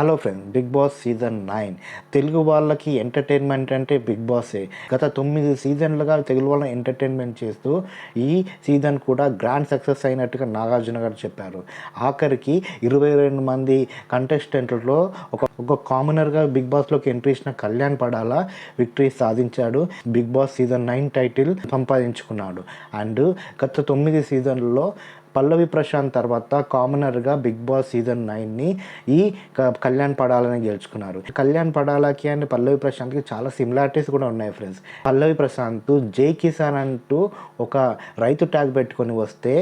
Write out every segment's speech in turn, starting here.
Hello friends, Bigg Boss season 9 Telugu వాళ్ళకి entertainment అంటే big బాసే. గత 9 సీజన్లుగా తెలుగు వాళ్ళని ఎంటర్టైన్మెంట్ చేస్తూ ఈ సీజన్ కూడా గ్రాండ్ సక్సెస్ అయినట్టుగా నాగార్జున గారు చెప్పారు. ఆఖరికి 22 మంది కంటెస్టెంట్లలో ఒక కామనర్గా బిగ్ బాస్లోకి ఎంట్రీ ఇచ్చిన కళ్యాణ్ పడాల విక్టరీ సాధించాడు. బిగ్ బాస్ సీజన్ 9 టైటిల్ సంపాదించుకున్నాడు. అండ్ గత 9 సీజన్లలో పల్లవి ప్రశాంత్ తర్వాత కామనర్గా బిగ్ బాస్ సీజన్ 9ని ఈ కళ్యాణ్ పడాలని గెలుచుకున్నారు. కళ్యాణ్ పడాలకి అండ్ పల్లవి ప్రశాంత్కి చాలా సిమిలారిటీస్ కూడా ఉన్నాయి ఫ్రెండ్స్. పల్లవి ప్రశాంత్ జై కిసాన్ అంటూ ఒక రైతు ట్యాగ్ పెట్టుకొని వస్తే,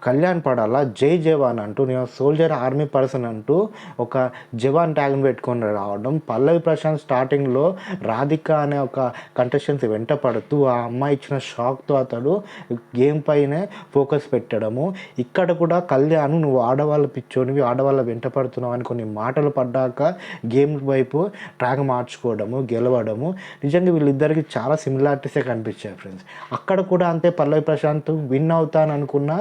కళ్యాణ్ పడాల జై జవాన్ అంటూ, నేను సోల్జర్ ఆర్మీ పర్సన్ అంటూ ఒక జవాన్ ట్యాగ్ని పెట్టుకొని రావడం. పల్లవి ప్రశాంత్ స్టార్టింగ్లో రాధిక అనే ఒక కంటెస్టెంట్స్ వెంట పడుతూ ఆ అమ్మాయి ఇచ్చిన షాక్తో అతడు గేమ్ పైనే ఫోకస్ పెట్టడము. ఇక్కడ కూడా కళ్యాణ్ నువ్వు ఆడవాళ్ళ పిచ్చోనివి, ఆడవాళ్ళ వెంట పడుతున్నావు అని కొన్ని మాటలు పడ్డాక గేమ్ వైపు ట్రాక్ మార్చుకోవడము, గెలవడము. నిజంగా వీళ్ళిద్దరికి చాలా సిమిలారిటీసే కనిపించాయి ఫ్రెండ్స్. అక్కడ కూడా అంతే, పల్లవి ప్రశాంత్ విన్ అవుతాననుకున్న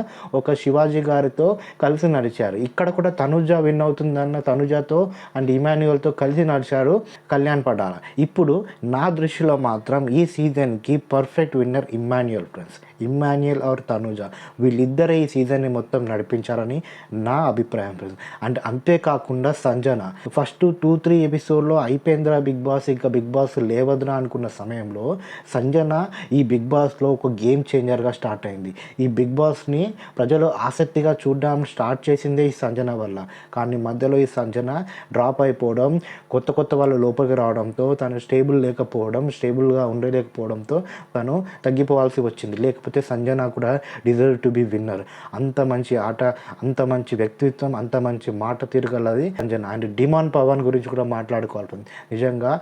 ఒక శివాజీ గారితో కలిసి నడిచారు. ఇక్కడ కూడా తనుజ విన్ అవుతుందన్న తనుజతో అండ్ ఇమాన్యుయల్తో కలిసి నడిచారు కళ్యాణ్ పడాల. ఇప్పుడు నా దృష్టిలో మాత్రం ఈ సీజన్కి perfect winner Emmanuel friends. Emmanuel or Tanuja, వీళ్ళిద్దరే ఈ సీజన్ని మొత్తం నడిపించారని నా అభిప్రాయం ఫ్రెండ్స్. అండ్ అంతేకాకుండా సంజన ఫస్ట్ 2-3 ఎపిసోడ్లో అయిపోయిందిరా బిగ్ బాస్, ఇంకా బిగ్ బాస్ లేవదురా అనుకున్న సమయంలో సంజన ఈ బిగ్ బాస్లో ఒక గేమ్ చేంజర్గా స్టార్ట్ అయింది. ఈ బిగ్ బాస్ని ప్రజలు ఆసక్తిగా చూడడం స్టార్ట్ చేసిందే ఈ సంజన వల్ల. కానీ మధ్యలో ఈ సంజన డ్రాప్ అయిపోవడం, కొత్త వాళ్ళు లోపలికి రావడంతో తను స్టేబుల్గా ఉండలేకపోవడంతో తను తగ్గిపోవాల్సి వచ్చింది. లేకపోతే సంజన కూడా డిజర్వ్ టు బి విన్నర్. అంత మంచి ఆట, అంత మంచి వ్యక్తిత్వం, అంత మంచి మాట తీరుగలది సంజన. అండ్ డిమాండ్ పవన్ గురించి కూడా మాట్లాడుకోవాలి. నిజంగా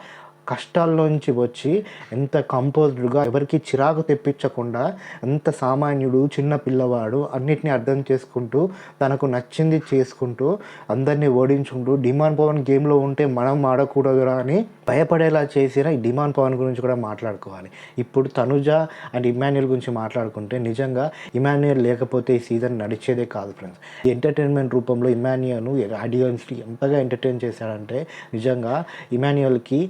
కష్టాల్లోంచి వచ్చి ఎంత కంపోజ్డ్గా, ఎవరికి చిరాకు తెప్పించకుండా, ఎంత సామాన్యుడు, చిన్న పిల్లవాడు, అన్నిటినీ అర్థం చేసుకుంటూ తనకు నచ్చింది చేసుకుంటూ అందరినీ ఓడించుకుంటూ డిమాండ్ పవన్ గేమ్లో ఉంటే మనం ఆడకూడదురా అని భయపడేలా చేసిన ఈ డిమాండ్ పవన్ గురించి కూడా మాట్లాడుకోవాలి. ఇప్పుడు తనుజ అండ్ ఇమాన్యుయల్ గురించి మాట్లాడుకుంటే, నిజంగా ఇమాన్యుయల్ లేకపోతే ఈ సీజన్ నడిచేదే కాదు ఫ్రెండ్స్. ఈ ఎంటర్టైన్మెంట్ రూపంలో ఇమాన్యుయల్ను ఆడియన్స్ని ఎంతగా ఎంటర్టైన్ చేశాడంటే, నిజంగా ఇమాన్యుయల్కి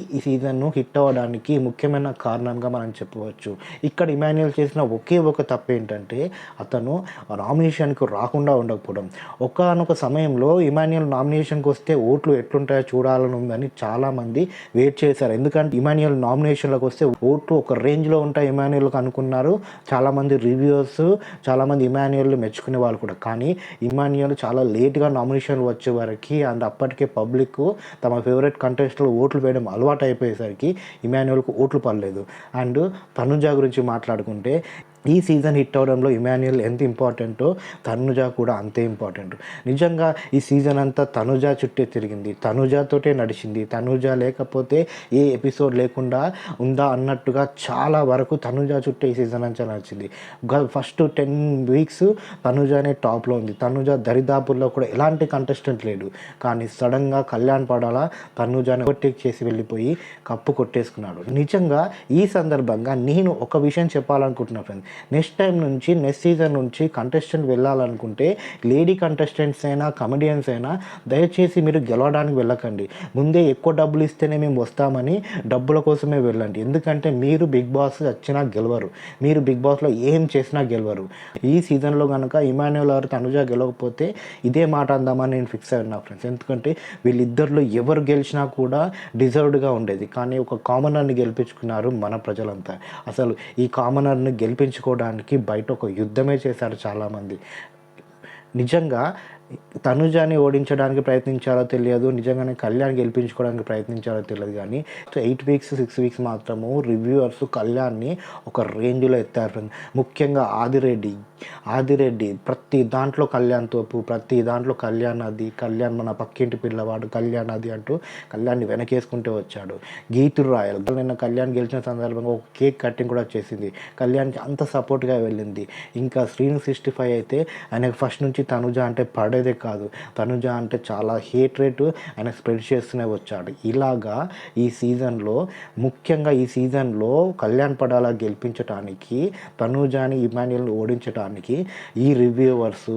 ఈ సీజన్ను హిట్ అవ్వడానికి ముఖ్యమైన కారణంగా మనం చెప్పవచ్చు. ఇక్కడ ఇమాన్యుయల్ చేసిన ఒకే ఒక తప్పు ఏంటంటే, అతను నామినేషన్కు రాకుండా ఉండకపోవడం. ఒకానొక సమయంలో ఇమాన్యుయల్ నామినేషన్కి వస్తే ఓట్లు ఎట్లుంటాయో చూడాలని ఉందని చాలామంది వెయిట్ చేశారు. ఎందుకంటే ఇమాన్యుయల్ నామినేషన్లకు వస్తే ఓట్లు ఒక రేంజ్లో ఉంటాయి ఇమాన్యుయల్కి అనుకున్నారు చాలామంది రివ్యూవర్స్, చాలామంది ఇమాన్యుయల్ని మెచ్చుకునే వాళ్ళు కూడా. కానీ ఇమాన్యుయల్ చాలా లేట్గా నామినేషన్ వచ్చే వరకు అండ్ అప్పటికే పబ్లిక్ తమ ఫేవరెట్ కంటెస్ట్లో ఓట్లు వేయడం అలవాటు అయిపోయేసరికి ఇమాన్యుయల్కు ఓట్లు పడలేదు. అండ్ తనుజ గురించి మాట్లాడుకుంటే, ఈ సీజన్ హిట్ అవడంలో ఇమాన్యుయల్ ఎంత ఇంపార్టెంటో తనుజ కూడా అంతే ఇంపార్టెంట్. నిజంగా ఈ సీజన్ అంతా తనుజ చుట్టే తిరిగింది, తనుజతోటే నడిచింది. తనుజ లేకపోతే ఏ ఎపిసోడ్ లేకుండా ఉందా అన్నట్టుగా చాలా వరకు తనుజ చుట్టే ఈ సీజన్ అంతా నడిచింది. ఫస్ట్ 10 వీక్స్ తనుజనే టాప్లో ఉంది. తనుజ దరిదాపుల్లో కూడా ఎలాంటి కంటెస్టెంట్ లేడు. కానీ సడన్గా కళ్యాణ్ పడాల తనుజని ఓవర్టేక్ చేసి వెళ్ళిపోయి కప్పు కొట్టేసుకున్నాడు. నిజంగా ఈ సందర్భంగా నేను ఒక విషయం చెప్పాలనుకుంటున్నా ఫ్రెండ్స్. నెక్స్ట్ సీజన్ నుంచి కంటెస్టెంట్ వెళ్ళాలనుకుంటే, లేడీ కంటెస్టెంట్స్ అయినా కమెడియన్స్ అయినా దయచేసి మీరు గెలవడానికి వెళ్ళకండి. ముందే ఎక్కువ డబ్బులు ఇస్తేనే మేము వస్తామని డబ్బుల కోసమే వెళ్ళండి. ఎందుకంటే మీరు బిగ్ బాస్ వచ్చినా గెలవరు, మీరు బిగ్ బాస్లో ఏం చేసినా గెలవరు. ఈ సీజన్లో కనుక ఇమాన్యుయల్ ఆర్ తనుజ గెలవకపోతే ఇదే మాట అందామని నేను ఫిక్స్ అయ్యాను ఫ్రెండ్స్. ఎందుకంటే వీళ్ళిద్దరిలో ఎవరు గెలిచినా కూడా డిజర్వ్డ్గా ఉండేది. కానీ ఒక కామనర్ని గెలిపించుకున్నారు మన ప్రజలంతా. అసలు ఈ కామనర్ని గెలిపించుకోవడానికి బయట ఒక యుద్ధమే చేశారు చాలామంది. నిజంగా తనుజాని ఓడించడానికి ప్రయత్నించారో తెలియదు, నిజంగానే కళ్యాణ్ గెలిపించుకోవడానికి ప్రయత్నించారో తెలియదు. కానీ 8 వీక్స్ 6 వీక్స్ మాత్రము రివ్యూవర్స్ కళ్యాణ్ని ఒక రేంజ్లో ఎత్తారు. ముఖ్యంగా ఆదిరెడ్డి ప్రతి దాంట్లో కళ్యాణ్ తోపు, ప్రతి దాంట్లో కళ్యాణ్ మన పక్కింటి పిల్లవాడు, కళ్యాణ్ అది అంటూ కళ్యాణ్ని వెనకేసుకుంటూ వచ్చాడు. గీతు రాయల్ నిన్న కళ్యాణ్ గెలిచిన సందర్భంగా ఒక కేక్ కటింగ్ కూడా చేసింది. కళ్యాణ్కి అంత సపోర్ట్గా వెళ్ళింది. ఇంకా శ్రీను 65 అయితే ఆయనకు ఫస్ట్ నుంచి తనుజ అంటే పడేదే కాదు, తనుజ అంటే చాలా హేట్రేట్ ఆయన స్ప్రెడ్ చేస్తూనే వచ్చాడు. ఇలాగా ఈ సీజన్లో, ముఖ్యంగా ఈ సీజన్లో కళ్యాణ్ పడాల గెలిపించడానికి, తనుజాని ఇమాన్యుయల్ని ఓడించడానికి ఈ రివ్యూవర్స్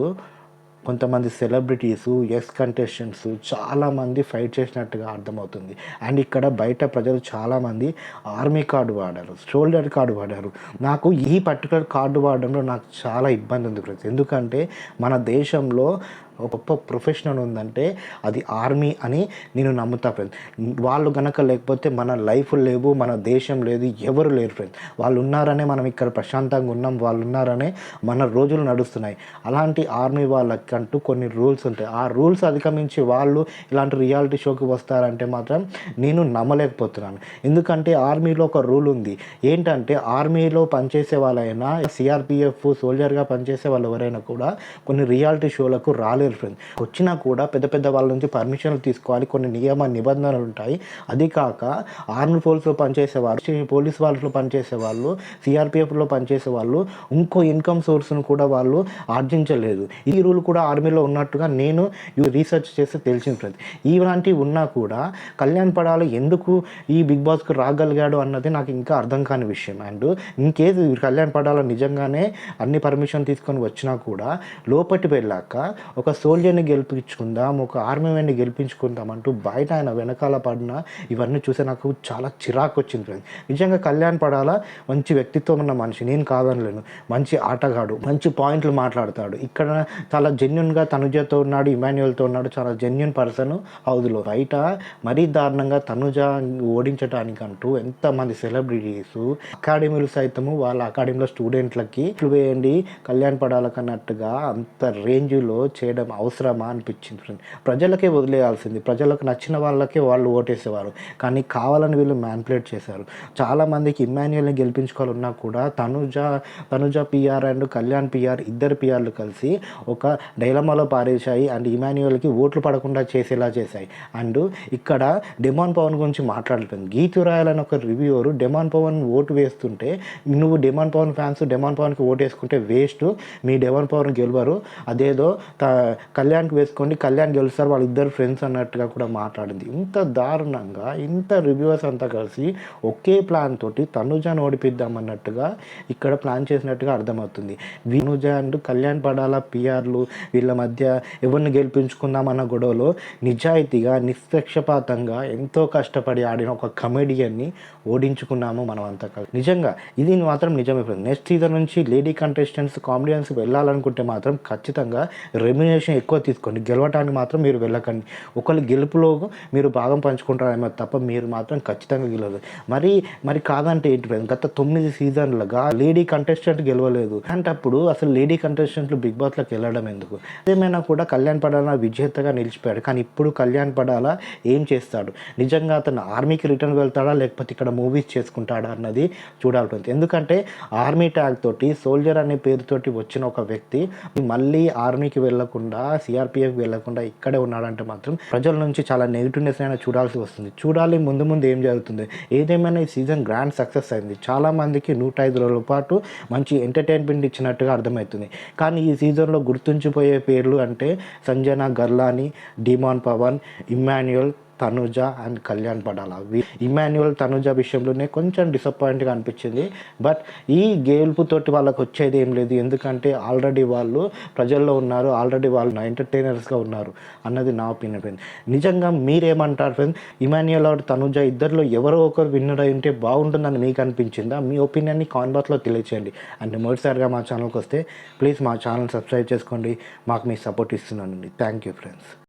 కొంతమంది సెలబ్రిటీసు, ఎక్స్ కంటెస్టెంట్స్ చాలామంది ఫైట్ చేసినట్టుగా అర్థమవుతుంది. అండ్ ఇక్కడ బయట ప్రజలు చాలామంది ఆర్మీ కార్డు వాడారు, షోల్డర్ కార్డు వాడారు. నాకు ఈ పర్టికులర్ కార్డు వాడడంలో నాకు చాలా ఇబ్బంది ఉంది ఫ్రెండ్స్. ఎందుకంటే మన దేశంలో ఒక గొప్ప ప్రొఫెషనల్ ఉందంటే అది ఆర్మీ అని నేను నమ్ముతా ఫ్రెండ్స్. వాళ్ళు గనక లేకపోతే మన లైఫ్ లేవు, మన దేశం లేదు, ఎవరు లేరు ఫ్రెండ్స్. వాళ్ళు ఉన్నారనే మనం ఇక్కడ ప్రశాంతంగా ఉన్నాం, వాళ్ళు ఉన్నారనే మన రోజులు నడుస్తున్నాయి. అలాంటి ఆర్మీ వాళ్ళకంటూ కొన్ని రూల్స్ ఉంటాయి. ఆ రూల్స్ అధిగమించి వాళ్ళు ఇలాంటి రియాలిటీ షోకి వస్తారంటే మాత్రం నేను నమ్మలేకపోతున్నాను. ఎందుకంటే ఆర్మీలో ఒక రూల్ ఉంది. ఏంటంటే ఆర్మీలో పనిచేసే వాళ్ళైనా, సిఆర్పిఎఫ్ సోల్జర్గా పనిచేసే వాళ్ళు ఎవరైనా కూడా కొన్ని రియాలిటీ షోలకు రాలేదు ఫ్రెండ్స్. వచ్చినా కూడా పెద్ద పెద్ద వాళ్ళ నుంచి పర్మిషన్లు తీసుకోవాలి, కొన్ని నియమ నిబంధనలు ఉంటాయి. అది కాక ఆర్మీ ఫోర్స్లో పనిచేసే వాళ్ళు, పోలీస్ వాళ్ళలో పనిచేసే వాళ్ళు, సిఆర్పిఎఫ్లో పనిచేసే వాళ్ళు ఇంకో ఇన్కమ్ సోర్స్ను కూడా వాళ్ళు ఆర్జించలేదు. ఈ రూల్ కూడా ఆర్మీలో ఉన్నట్టుగా నేను రీసెర్చ్ చేస్తే తెలిసింది ఫ్రెండ్స్. ఇలాంటివి ఉన్నా కూడా కళ్యాణ్ పడాలి ఎందుకు ఈ బిగ్ బాస్కి రాగలిగాడు అన్నది నాకు ఇంకా అర్థం కాని విషయం. అండ్ ఇంకేది కళ్యాణ్ పడాల నిజంగానే అన్ని పర్మిషన్ తీసుకొని వచ్చినా కూడా లోపలికి వెళ్ళాక ఒక సోల్జర్ని గెలిపించుకుందాం, ఒక ఆర్మీ మ్యాన్ని గెలిపించుకుందాం అంటూ బయట ఆయన వెనకాల పడిన ఇవన్నీ చూస్తే నాకు చాలా చిరాకు వచ్చింది ఫ్రెండ్స్. నిజంగా కళ్యాణ్ పడాల మంచి వ్యక్తిత్వం ఉన్న మనిషి, నేను కాదనలేను. మంచి ఆటగాడు, మంచి పాయింట్లు మాట్లాడతాడు. ఇక్కడ చాలా జెన్యున్గా తనుజతో ఉన్నాడు, ఇమాన్యుయల్తో ఉన్నాడు, చాలా జెన్యున్ పర్సన్ హౌస్లో. బయట మరీ దారుణంగా తనుజ ఓడించడానికంటూ ఎంతమంది సెలబ్రిటీస్, అకాడమీలు సైతము వాళ్ళ అకాడమీలో స్టూడెంట్లకి వేయండి కళ్యాణ్ పడాలకన్నట్టుగా అంత రేంజ్లో చేయడం అవసరమా అనిపించింది ఫ్రెండ్. ప్రజలకే వదిలేయాల్సింది, ప్రజలకు నచ్చిన వాళ్ళకే వాళ్ళు ఓటేసేవారు. కానీ కావాలని వీళ్ళు మ్యానిపులేట్ చేశారు. చాలామందికి ఇమాన్యుయల్ని గెలిపించుకోవాలన్నా కూడా Tanuja PR and Kalyan PR ఇద్దరు పిఆర్లు కలిసి ఒక డైలమాలో పారేశాయి. అండ్ ఇమాన్యుయల్కి ఓట్లు పడకుండా చేసేలా చేశాయి. అండ్ ఇక్కడ డెమాన్ పవన్ గురించి మాట్లాడుతుంది. గీతు రాయాలని ఒక రివ్యూవరు డెమాన్ పవన్ ఓటు వేస్తుంటే, నువ్వు డెమాన్ పవన్ ఫ్యాన్స్ డెమాన్ పవన్కి ఓటు వేసుకుంటే వేస్ట్, మీ డెమాన్ పవన్ గెలవరు, అదేదో కళ్యాణ్కి వేసుకోండి కళ్యాణ్ గెలుస్తారు, వాళ్ళు ఇద్దరు ఫ్రెండ్స్ అన్నట్టుగా కూడా మాట్లాడింది. ఇంత దారుణంగా ఇంత రివ్యూవర్స్ అంతా కలిసి ఒకే ప్లాన్ తోటి తనుజాను ఓడిపిద్దామన్నట్టుగా ఇక్కడ ప్లాన్ చేసినట్టుగా అర్థమవుతుంది. తనుజ అండ్ కళ్యాణ్ పడాల పిఆర్లు వీళ్ళ మధ్య ఎవరిని గెలిపించుకుందామన్న గొడవలో నిజాయితీగా నిష్పక్షపాతంగా ఎంతో కష్టపడి ఆడిన ఒక కమెడియన్ని ఓడించుకున్నాము మనం అంతా కలిసి. నిజంగా ఇది మాత్రం నిజమే ఫ్రెండ్స్. నెక్స్ట్ సీజన్ నుంచి లేడీ కంటెస్టెంట్స్ కామెడియన్స్ వెళ్ళాలనుకుంటే మాత్రం ఖచ్చితంగా రెమ్యునేషన్ ఎక్కువ తీసుకోండి, గెలవటానికి మాత్రం మీరు వెళ్ళకండి. ఒకళ్ళు గెలుపులో మీరు భాగం పంచుకుంటారేమో తప్ప మీరు మాత్రం ఖచ్చితంగా గెలవదు. మరి కాదంటే ఏంటి ఫ్రెండ్స్, గత 9 సీజన్లుగా లేడీ కంటెస్టెంట్ గెలవలేదు. అలాంటప్పుడు అసలు లేడీ కంటెస్టెంట్లు బిగ్ బాస్లోకి వెళ్ళడం ఎందుకు? ఏమైనా కూడా కళ్యాణ్ పడాల విజేతగా నిలిచిపోయాడు. కానీ ఇప్పుడు కళ్యాణ్ పడాల ఏం చేస్తాడు? నిజంగా అతను ఆర్మీకి రిటర్న్ వెళ్తాడా లేకపోతే ఇక్కడ మూవీస్ చేసుకుంటాడా అన్నది చూడాలి. ఎందుకంటే ఆర్మీ ట్యాగ్ తోటి సోల్జర్ అనే పేరుతోటి వచ్చిన ఒక వ్యక్తి మళ్ళీ ఆర్మీకి వెళ్ళకుండా, సిఆర్పిఎఫ్ వెళ్ళకుండా ఇక్కడే ఉన్నాడంటే మాత్రం ప్రజల నుంచి చాలా నెగిటివ్నెస్ అయినా చూడాల్సి వస్తుంది. చూడాలి ముందు ఏం జరుగుతుంది. ఏదేమైనా ఈ సీజన్ గ్రాండ్ సక్సెస్ అయింది. చాలామందికి 105 రోజుల పాటు మంచి ఎంటర్టైన్మెంట్ ఇచ్చినట్టుగా అర్థమవుతుంది. కానీ ఈ సీజన్లో గుర్తుంచిపోయే పేర్లు అంటే సంజన గర్లాని, డిమాన్ పవన్, ఇమాన్యుయల్, తనుజ అండ్ కళ్యాణ్ పడాల. ఇమాన్యుయల్ తనుజ విషయంలోనే కొంచెం డిసప్పాయింట్గా అనిపించింది. బట్ ఈ గెలుపుతోటి వాళ్ళకి వచ్చేది ఏం లేదు. ఎందుకంటే ఆల్రెడీ వాళ్ళు ప్రజల్లో ఉన్నారు, ఆల్రెడీ వాళ్ళు ఎంటర్టైనర్స్గా ఉన్నారు అన్నది నా ఒపీనియన్ ఫ్రెండ్. నిజంగా మీరేమంటారు ఫ్రెండ్? ఇమాన్యుయల్ ఆర్ తనుజ ఇద్దరిలో ఎవరో ఒకరు విన్నర్ అయి ఉంటే బాగుంటుందని మీకు అనిపించిందా? మీ ఒపీనియన్ని కామెంట్ బాక్స్లో తెలియచేయండి. అండ్ మొదటిసారిగా మా ఛానల్కి వస్తే ప్లీజ్ మా ఛానల్ సబ్స్క్రైబ్ చేసుకోండి. మాకు మీ సపోర్ట్ ఇస్తున్నానండి. Thank you friends.